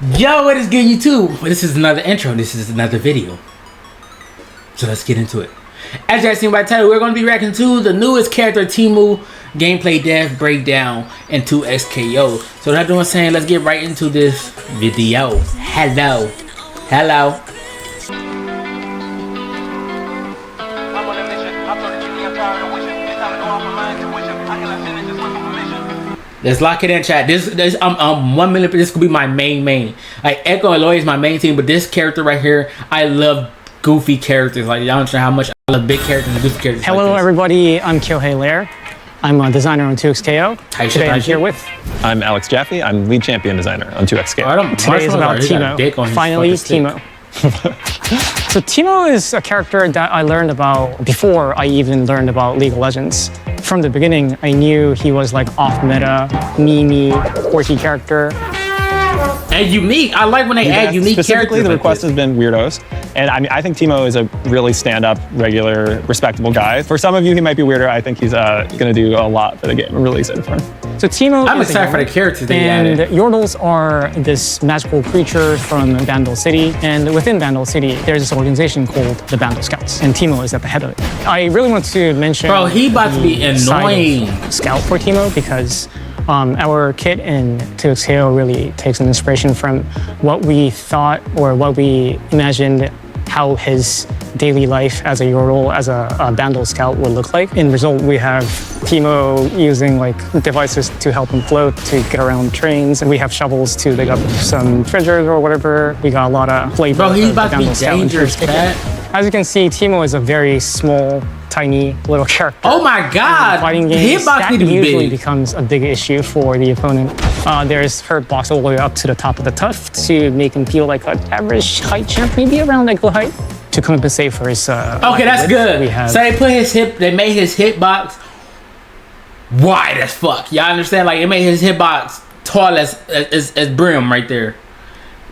Yo, what is good, YouTube? This is another intro. This is another video. So let's get into it. As you guys seen by the title, we're going to be reacting to the newest character, Teemo, gameplay, death, breakdown, and 2XKO. So without doing saying, let's get right into this video. Hello. Let's lock it in, chat. This 1 minute. This could be my main. Like Echo and Lloyd is my main team, but this character right here, I love goofy characters. Like y'all don't know how much I love big characters and goofy characters. Hello, like everybody. I'm Kyohei Lair. I'm a designer on 2XKO. Today I'm here with. I'm Alex Jaffe. I'm lead champion designer on 2XKO. Today is about Teemo. Finally, Teemo. So Teemo is a character that I learned about before I even learned about League of Legends. From the beginning, I knew he was like off-meta, meme-y, quirky character. And unique. I like when they add unique characters. Specifically, the request has been weirdos. And I mean, I think Teemo is a really stand-up, regular, respectable guy. For some of you, he might be weirder. I think he's going to do a lot for the game. I'm really excited for him. So Teemo I'm excited for the characters they added. And Yordles are this magical creature from Vandal City. And within Vandal City, there's this organization called the Vandal Scouts. And Teemo is at the head of it. I really want to mention Bro, he about to be annoying. Scout for Teemo because our kit in 2XKO really takes an inspiration from what we thought or what we imagined how his daily life as a Yordle, as a Vandal Scout would look like. In result, we have Teemo using like devices to help him float, to get around trains, and we have shovels to dig up some treasures or whatever. We got a lot of flavor. Bro, he's about to be dangerous, cat. As you can see, Teemo is a very small, tiny little character. Oh my god! Fighting games, that usually big. becomes a big issue for the opponent. There's hurt blocks all the way up to the top of the tuft to make him feel like an average height champ, maybe around ankle height, to compensate for his. Okay, that's good. So they put his hip. They made his hitbox wide as fuck. Y'all understand? Like it made his hitbox tall as Brim right there.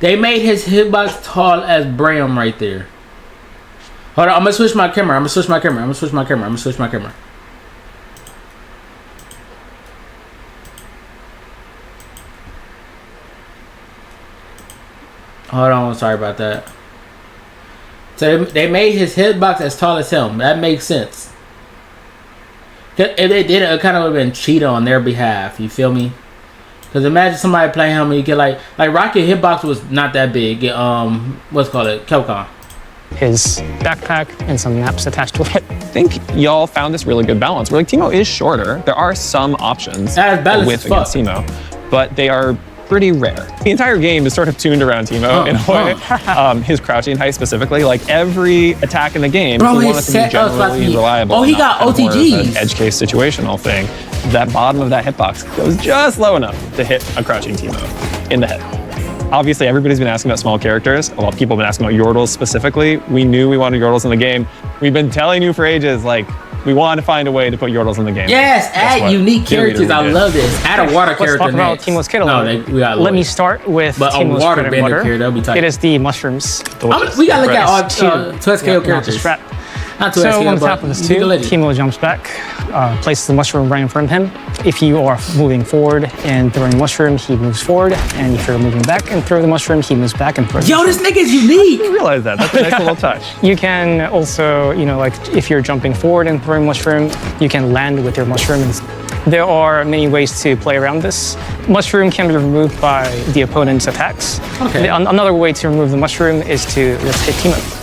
They made his hitbox tall as Brim right there. Hold on, I'm gonna switch my camera. Hold on, sorry about that. So they made his hitbox as tall as him. That makes sense. If they did it, it kind of would have been cheated on their behalf. You feel me? Because imagine somebody playing him and you get like Rocket hitbox was not that big. What's it called it? Kelcon. His backpack and some maps attached to it. I think y'all found this really good balance. Where like Teemo is shorter. There are some options with against Teemo, but they are pretty rare. The entire game is sort of tuned around Teemo in a way. His crouching height specifically, like every attack in the game, bro, you want it to be generally reliable. Oh, he got OTGs. An edge case situational thing. That bottom of that hitbox goes just low enough to hit a crouching Teemo in the head. Obviously, everybody's been asking about small characters. A lot of people have been asking about Yordles specifically. We knew we wanted Yordles in the game. We've been telling you for ages, like, we wanted to find a way to put Yordles in the game. Yes, add unique characters. I love this. Add a water character. Let's talk about Teemo's kit a little bit. Let me start with Teemo's water bread and butter. That'll be tight. It is the mushrooms. We gotta look at all 2XKO characters. So on top of this too, Teemo jumps back, places the mushroom right in front of him. If you are moving forward and throwing the mushroom, he moves forward. And if you're moving back and throw the mushroom, he moves back and throws. Yo, this nigga's unique. I realize that. That's a nice little touch. You can also, you know, like if you're jumping forward and throwing mushroom, you can land with your mushroom. There are many ways to play around this. Mushroom can be removed by the opponent's attacks. Okay. Another way to remove the mushroom is to let's hit Teemo.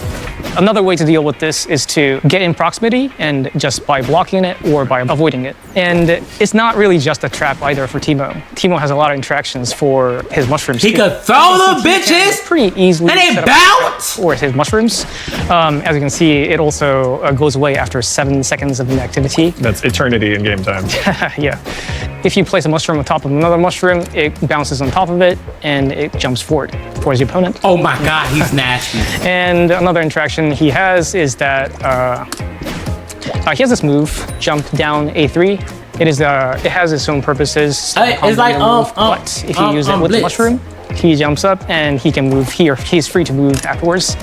Another way to deal with this is to get in proximity and just by blocking it or by avoiding it. And it's not really just a trap either for Teemo. Teemo has a lot of interactions for his mushrooms. He could throw the bitches pretty easily. And they bounce! Or his mushrooms. As you can see, it also goes away after 7 seconds of inactivity. That's eternity in game time. Yeah. If you place a mushroom on top of another mushroom, it bounces on top of it and it jumps forward towards the opponent. Oh my god, he's nasty. And another interaction he has is that he has this move, jump down A3. It has its own purposes. It's like but if you use it with the mushroom, he jumps up and he can move here. He's free to move afterwards.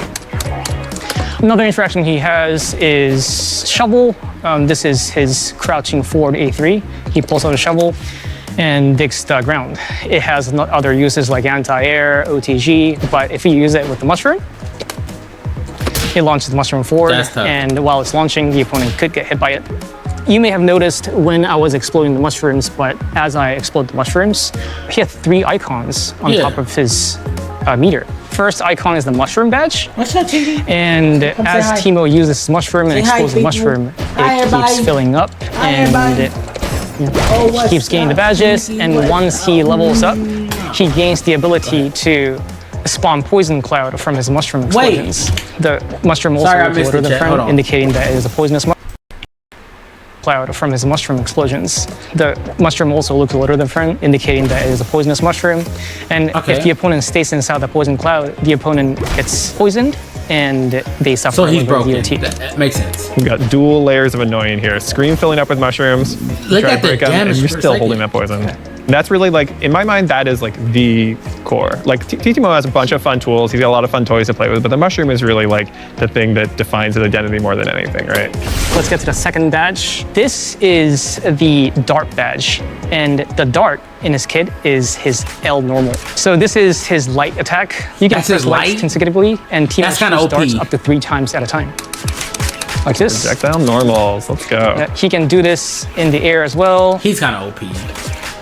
Another interaction he has is shovel. This is his crouching forward A3. He pulls out a shovel and digs the ground. It has other uses like anti-air, OTG, but if you use it with the mushroom, it launches the mushroom forward, and while it's launching, the opponent could get hit by it. You may have noticed when I was exploding the mushrooms, but as I explode the mushrooms, he had 3 icons on top of his meter. First icon is the mushroom badge. What's up, Gigi? And as Teemo uses this mushroom and explodes the mushroom, it keeps filling up and he keeps gaining the badges. And once he levels up, he gains the ability to spawn poison cloud from his mushroom explosions. The mushroom also looks lighter than friend, indicating that it is a poisonous cloud from his mushroom explosions. The mushroom also looks lighter than friend, indicating that it is a poisonous mushroom. And if the opponent stays inside the poison cloud, the opponent gets poisoned and they suffer. So he's broken. That makes sense. We've got dual layers of annoying here. Scream filling up with mushrooms. Look at the damage. And you're still holding that poison. That's really like, in my mind, that is like the core. Like Teemo has a bunch of fun tools. He's got a lot of fun toys to play with, but the mushroom is really like the thing that defines his identity more than anything, right? Let's get to the second badge. This is the dart badge, and the dart in his kit is his L normal. So this is his light attack. You can press light consecutively, and Teemo shoots darts up to 3 times at a time. Like this. Projectile normals, let's go. He can do this in the air as well. He's kind of OP.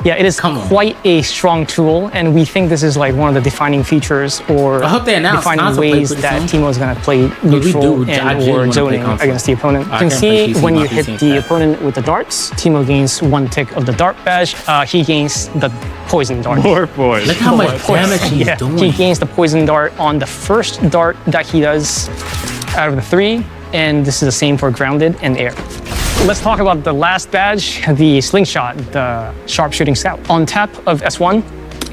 Yeah, it is quite a strong tool, and we think this is like one of the defining features or defining ways that Teemo is going to play neutral and or zoning against the opponent. You can see when you hit the opponent with the darts, Teemo gains 1 tick of the dart badge. He gains the poison dart. More poison. Look how much damage he's doing. He gains the poison dart on the first dart that he does out of the 3, and this is the same for grounded and air. Let's talk about the last badge, the slingshot, the sharpshooting scout. On tap of S1,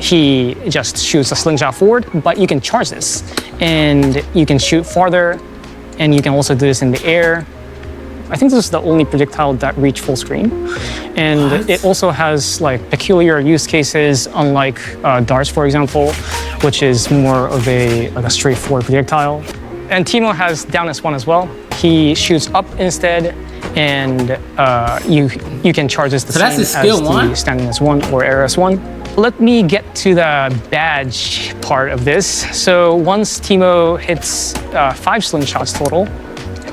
he just shoots a slingshot forward, but you can charge this and you can shoot farther, and you can also do this in the air. I think this is the only projectile that reach full screen. And it also has like peculiar use cases, unlike darts, for example, which is more of a straightforward projectile. And Teemo has down S1 as well. He shoots up instead, and you can charge this the same as the standing S1 or air S1. Let me get to the badge part of this. So once Teemo hits 5 slingshots total,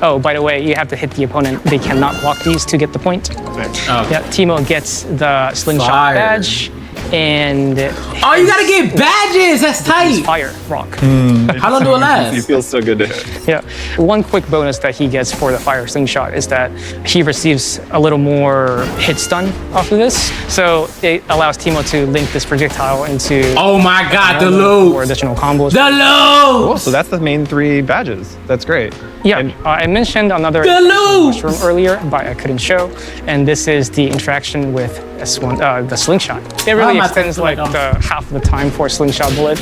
oh, by the way, you have to hit the opponent. They cannot block these to get the point. Yeah, Teemo gets the slingshot badge. And oh, you gotta get badges. That's tight. Fire rock. How long do it last? He feels so good to hit. Yeah. One quick bonus that he gets for the fire slingshot is that he receives a little more hit stun off of this. So it allows Teemo to link this projectile into oh my god, the loop or additional combos. The loop. Cool. So that's the main 3 badges. That's great. Yeah, I mentioned another mushroom earlier, but I couldn't show. And this is the interaction with S1, the slingshot. It really extends like half the time for a slingshot bullet.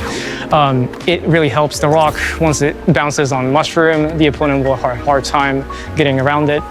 It really helps the rock. Once it bounces on mushroom, the opponent will have a hard time getting around it.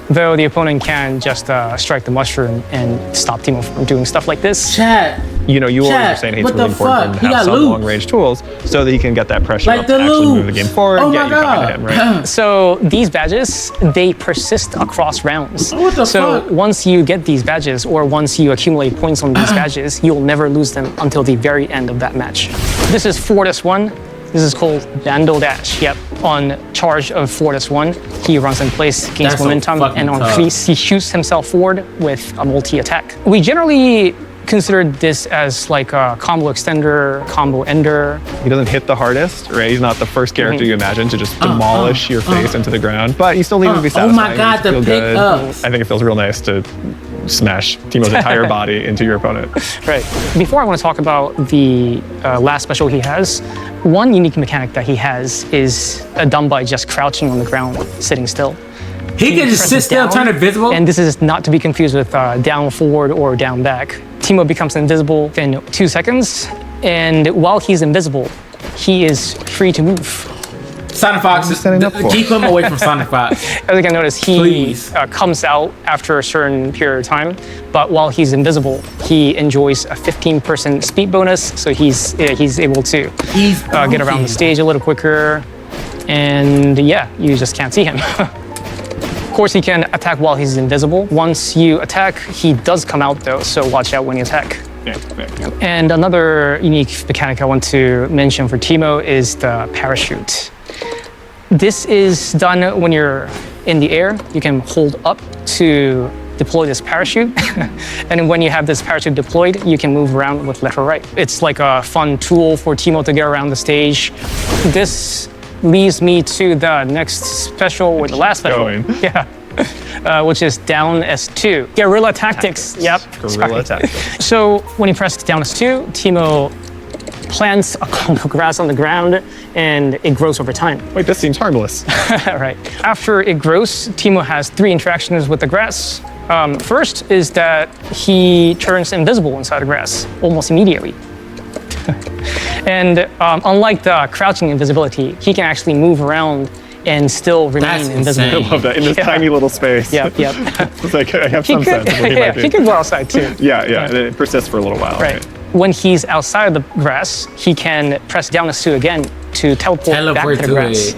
Though the opponent can just strike the mushroom and stop Teemo from doing stuff like this. Chat. You know, you always were saying it's really important for him to have some long-range tools so that he can get that pressure up to actually move the game forward and get you coming to him, right? So these badges, they persist across rounds. What the fuck? Once you get these badges, or once you accumulate points on these badges, you'll never lose them until the very end of that match. This is Forward S1. This is called Vandal Dash. Yep. On charge of Forward S1, he runs in place, gains momentum, and on freeze, he shoots himself forward with a multi-attack. We generally consider this as like a combo extender, combo ender. He doesn't hit the hardest, right? He's not the first character you imagine to just demolish your face into the ground, but you still need to be satisfying. Oh my god, the pickups. I think it feels real nice to smash Teemo's entire body into your opponent. Right. Before I want to talk about the last special he has, one unique mechanic that he has is done by just crouching on the ground, sitting still. He can just sit still, turn invisible? And this is not to be confused with down forward or down back. Teemo becomes invisible in 2 seconds, and while he's invisible, he is free to move. Sonic Fox, keep him away from Sonic Fox. As you can notice, he comes out after a certain period of time, but while he's invisible, he enjoys a 15% speed bonus, so he's able to get around the stage a little quicker, and yeah, you just can't see him. Of course, he can attack while he's invisible. Once you attack, he does come out though, so watch out when you attack. And another unique mechanic I want to mention for Teemo is the parachute. This is done when you're in the air. You can hold up to deploy this parachute. And when you have this parachute deployed, you can move around with left or right. It's like a fun tool for Teemo to get around the stage. This leads me to the next special, or the last special. Yeah. Which is down S2. Guerrilla tactics. Yep. Guerrilla tactics. So when you press down S2, Teemo plants a cone of grass on the ground and it grows over time. Wait, this seems harmless. Right. After it grows, Teemo has 3 interactions with the grass. First is that he turns invisible inside the grass almost immediately. And unlike the crouching invisibility, he can actually move around and still remain invisible. I love that, in this tiny little space. Yep. It's like, I have some sense of what he might be. He could go outside too. Yeah, and then it persists for a little while. Right. When he's outside of the grass, he can press down S2 again to teleport back to the grass.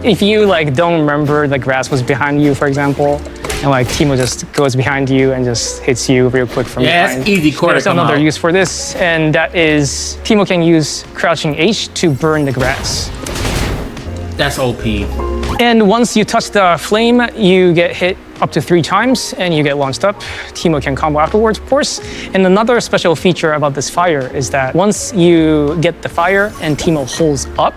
If you don't remember the grass was behind you, for example, and Teemo just goes behind you and just hits you real quick from behind. Yeah, it's easy core to There's come another out. use for this, and that is Teemo can use crouching H to burn the grass. That's OP. And once you touch the flame, you get hit up to 3 times and you get launched up. Teemo can combo afterwards, of course. And another special feature about this fire is that once you get the fire and Teemo holds up,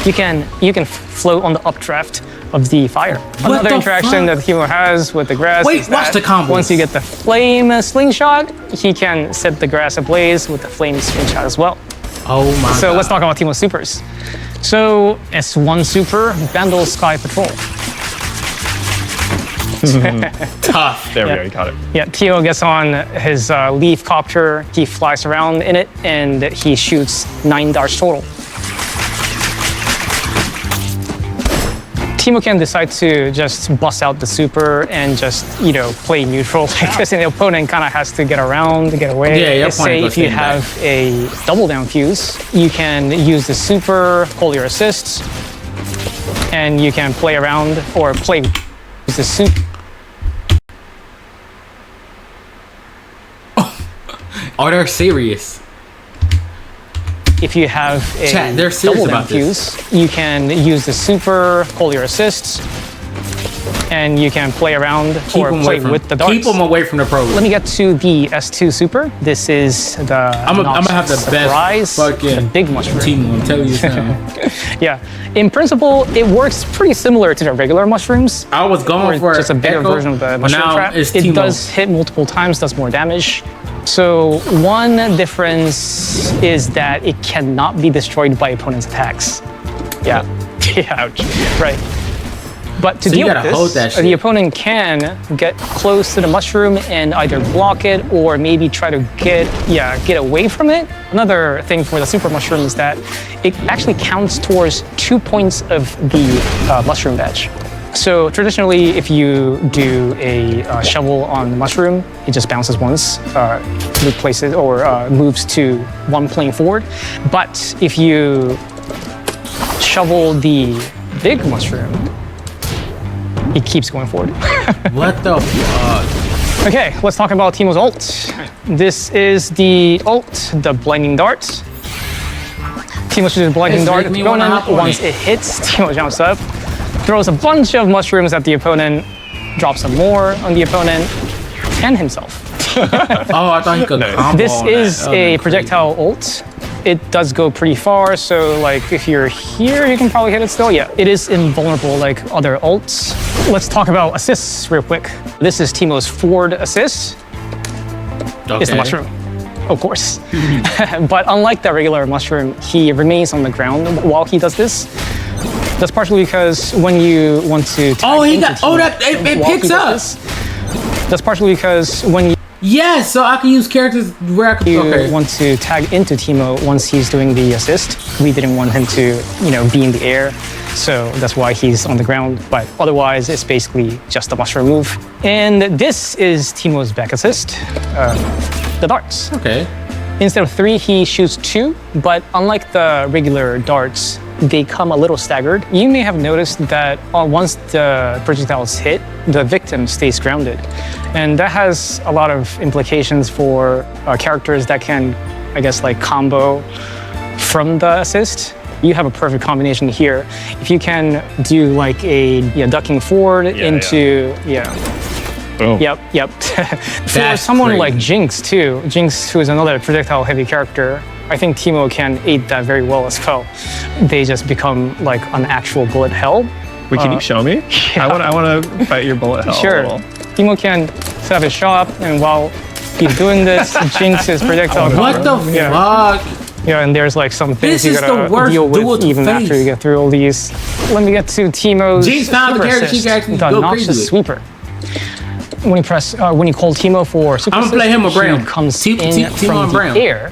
you can float on the updraft of the fire. Another interaction that Teemo has with the grass is watch the combos. once you get the flame slingshot, he can set the grass ablaze with the flame slingshot as well. Oh my god. So let's talk about Teemo's supers. So S1 super, Vandal Sky Patrol. Tough. There we go, you caught it. Yeah, Teemo gets on his leaf copter, he flies around in it, and he shoots 9 darts total. Teemo can decide to just bust out the super and just, play neutral like this, and the opponent kind of has to get around, to get away. Yeah, your Let's say opponent if you goes standing have a double down fuse, you can use the super, hold your assists, and you can play around or play with the super. Oh, they're serious. If you have a Chat, they're serious double down about this. fuse, you can use the super, hold your assists, and you can play around or play with the darts. Keep them away from the pros. Let me get to the S2 super. This is the I'm gonna have the best fucking the big mushroom. Teemo, I'm telling you something. Yeah, in principle, it works pretty similar to the regular mushrooms. I was going for just a bigger Echo, version of the but mushroom now trap. it's It Teemo. does hit multiple times, does more damage. So one difference is that it cannot be destroyed by opponent's attacks. Yeah. Ouch. Right. But to So you deal with gotta hold that this, shit. the opponent can get close to the mushroom and either block it or maybe try to get away from it. Another thing for the super mushroom is that it actually counts towards 2 points of the mushroom badge. So traditionally, if you do a shovel on the mushroom, it just bounces once, replaces or moves to 1 plane forward. But if you shovel the big mushroom, it keeps going forward. What the fuck? Okay, let's talk about Teemo's ult. This is the ult, the blinding dart. Teemo shoots a blinding dart at the opponent. Once it hits, Teemo jumps up, throws a bunch of mushrooms at the opponent, drops some more on the opponent, and himself. Oh, I thought he could combo This on is that. a projectile ult. It does go pretty far, so if you're here, you can probably hit it still. Yeah, it is invulnerable like other ults. Let's talk about assists real quick. This is Teemo's forward assist. It's the mushroom, of course. But unlike the regular mushroom, he remains on the ground while he does this. That's partially because when you want to tag into Teemo, it while he picks does up. this, that's partially because when you Yes, so I can use characters where I can. want to tag into Teemo once he's doing the assist. We didn't want him to, be in the air, so that's why he's on the ground. But otherwise, it's basically just a mushroom move. And this is Teemo's back assist, the darts. Okay. Instead of 3, he shoots 2, but unlike the regular darts, they come a little staggered. You may have noticed that once the projectiles hit, the victim stays grounded. And that has a lot of implications for characters that can, I guess, like combo from the assist. You have a perfect combination here. If you can do like a ducking forward into, Boom. Yep. For someone crazy. like Jinx too, Jinx, who is another projectile heavy character, I think Teemo can aid that very well as well. They just become like an actual bullet hell. Wait, can you show me? Yeah. I want to fight your bullet hell. Sure. a little. Teemo can set up his shop, and while he's doing this, Jinx's projectile. What the fuck? Yeah, and there's like some things This you is gotta the worst deal duel with to even face. after you get through all these. Let me get to Teemo's Jinx found the super character she assist, can actually the go noxious crazy with. sweeper. When you call Teemo for super I'm gonna play assist, him or Brown. he comes Teemo in and from the Brown. air.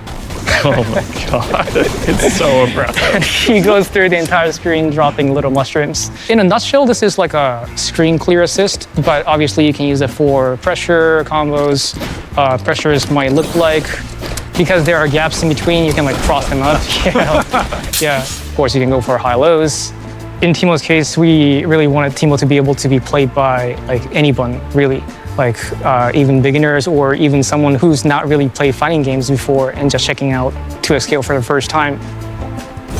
Oh my god, it's so impressive. He goes through the entire screen dropping little mushrooms. In a nutshell, this is like a screen clear assist, but obviously you can use it for pressure combos. Pressures might look like, because there are gaps in between, you can like cross them up. Yeah, of course you can go for high lows. In Teemo's case, we really wanted Teemo to be able to be played by like anyone, really. Like even beginners or even someone who's not really played fighting games before and just checking out 2Xkale for the first time.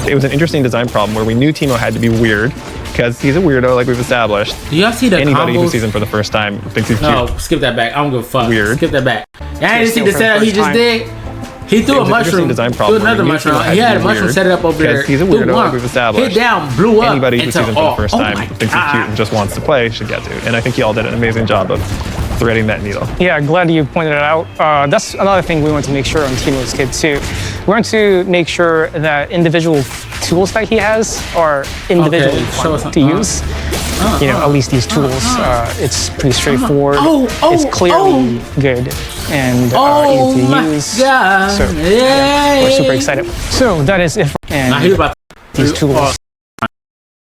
It was an interesting design problem where we knew Teemo had to be weird because he's a weirdo, like we've established. Do y'all see the Anybody who combos? sees him for the first time thinks he's No, cute. skip that back. I don't give a fuck. Weird. Skip that back. I didn't see Still the for the setup he first just time. did. He threw a It was an mushroom. interesting design Threw problem. another We knew mushroom. Teemo had He to had a be mushroom weird set it up over there. because he's a threw weirdo, one, like we've established. hit down, blew up. Anybody who into sees him for the first time my thinks he's God. cute and just wants to play should get to. And I think y'all did an amazing job of threading that needle. Yeah, glad you pointed it out. That's another thing we want to make sure on Teemo's kit too. We want to make sure that individual tools that he has are individually show fun us- to use. You know, at least these tools. It's pretty straightforward. It's clearly good and Oh easy to my use. God. So Yay. we're super excited. So that is it. Now And he's about these tools.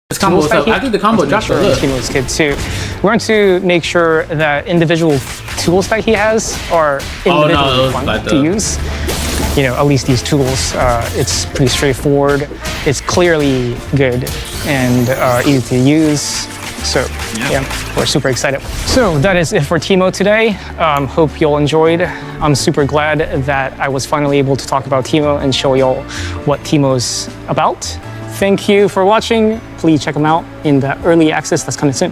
this combo was up. I think the combo dropped a little. Teemo's kit too. We want to make sure that individual tools that he has are individually it was fun like to use. You know, at least these tools. It's pretty straightforward. It's clearly good and easy to use. So yeah, we're super excited. So that is it for Teemo today. Hope you all enjoyed. I'm super glad that I was finally able to talk about Teemo and show y'all what Teemo's about. Thank you for watching. Please check them out in the early access that's coming soon.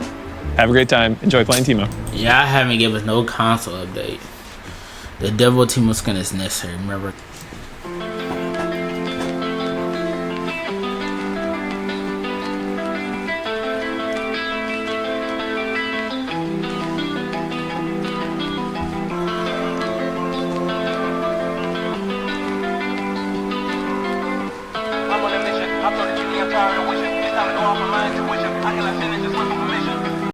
Have a great time. Enjoy playing Teemo. Yeah, I haven't given us no console update. The Devil Teemo skin is necessary, remember? I'm on a mission. I'm 32 years tired of wishing. It's time to go off my mind to wish him. I cannot finish this one.